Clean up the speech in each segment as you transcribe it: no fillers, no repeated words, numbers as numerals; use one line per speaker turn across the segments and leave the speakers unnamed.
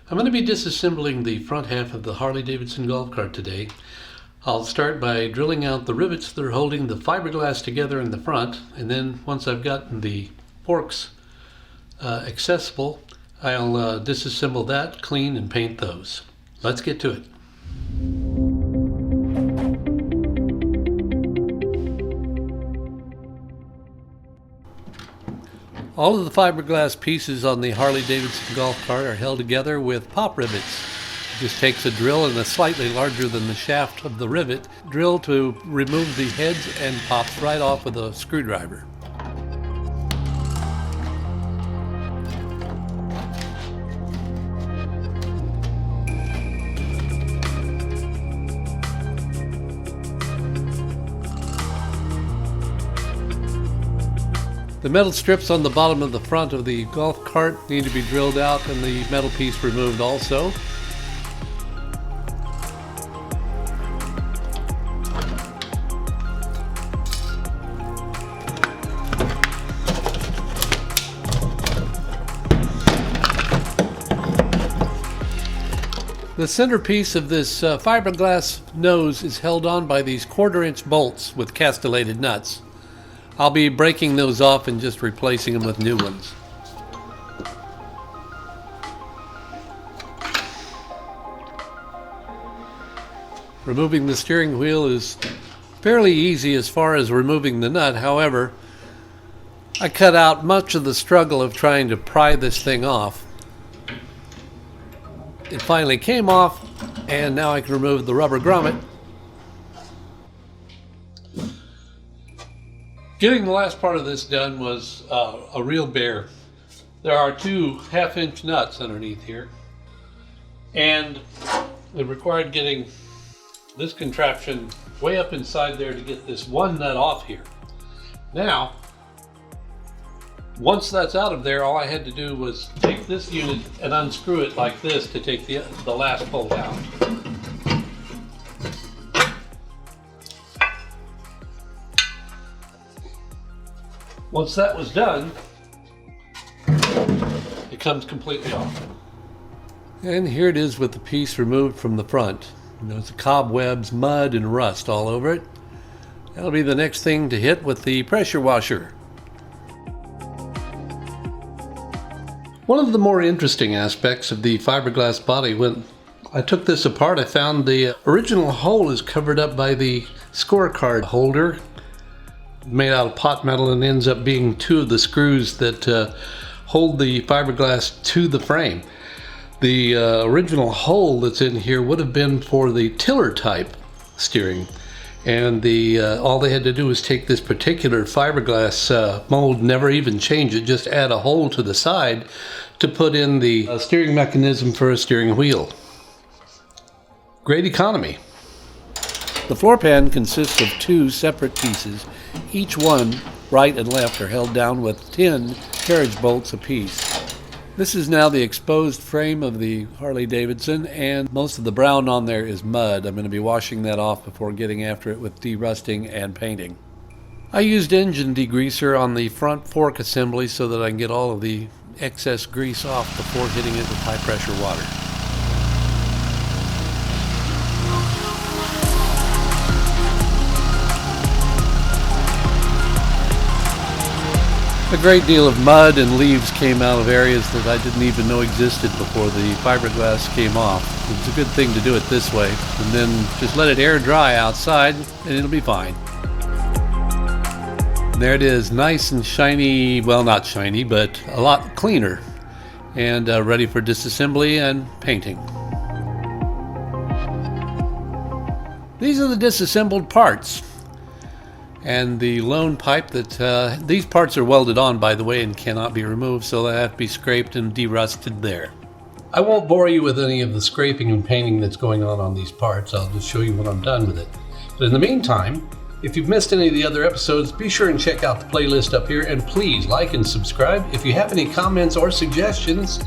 I'm going to be disassembling the front half of the Harley Davidson Golf Cart today. I'll start by drilling out the rivets that are holding the fiberglass together in the front, and then once I've gotten the forks accessible, I'll disassemble that, clean, and paint those. Let's get to it. All of the fiberglass pieces on the Harley Davidson Golf Cart are held together with pop rivets. It just takes a drill and a slightly larger than the shaft of the rivet drill to remove the heads and pops right off with a screwdriver. The metal strips on the bottom of the front of the golf cart need to be drilled out and the metal piece removed also. The centerpiece of this fiberglass nose is held on by these 1/4-inch bolts with castellated nuts. I'll be breaking those off and just replacing them with new ones. Removing the steering wheel is fairly easy as far as removing the nut. However, I cut out much of the struggle of trying to pry this thing off. It finally came off, and now I can remove the rubber grommet. Getting the last part of this done was a real bear. There are 2 1/2-inch nuts underneath here, and it required getting this contraption way up inside there to get this one nut off here. Now, once that's out of there, all I had to do was take this unit and unscrew it like this to take the last bolt out. Once that was done, it comes completely off. And here it is with the piece removed from the front. There's cobwebs, mud, and rust all over it. That'll be the next thing to hit with the pressure washer. One of the more interesting aspects of the fiberglass body, when I took this apart, I found the original hole is covered up by the scorecard holder, made out of pot metal, and ends up being 2 of the screws that hold the fiberglass to the frame. The original hole that's in here would have been for the tiller type steering, and all they had to do was take this particular fiberglass mold, never even change it, just add a hole to the side to put in the steering mechanism for a steering wheel. Great economy. The floor pan consists of 2 separate pieces. Each one, right and left, are held down with 10 carriage bolts apiece. This is now the exposed frame of the Harley Davidson, and most of the brown on there is mud. I'm going to be washing that off before getting after it with derusting and painting. I used engine degreaser on the front fork assembly so that I can get all of the excess grease off before hitting it with high pressure water. A great deal of mud and leaves came out of areas that I didn't even know existed before the fiberglass came off. It's a good thing to do it this way, and then just let it air dry outside and it'll be fine. There it is, nice and shiny, well, not shiny, but a lot cleaner, and ready for disassembly and painting. These are the disassembled parts. And the lone pipe that these parts are welded on, by the way, and cannot be removed, so they have to be scraped and derusted there. I won't bore you with any of the scraping and painting that's going on these parts. I'll just show you when I'm done with it. But in the meantime, if you've missed any of the other episodes, be sure and check out the playlist up here, and please like and subscribe. If you have any comments or suggestions,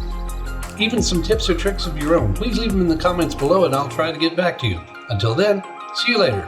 even some tips or tricks of your own, please leave them in the comments below and I'll try to get back to you. Until then, see you later.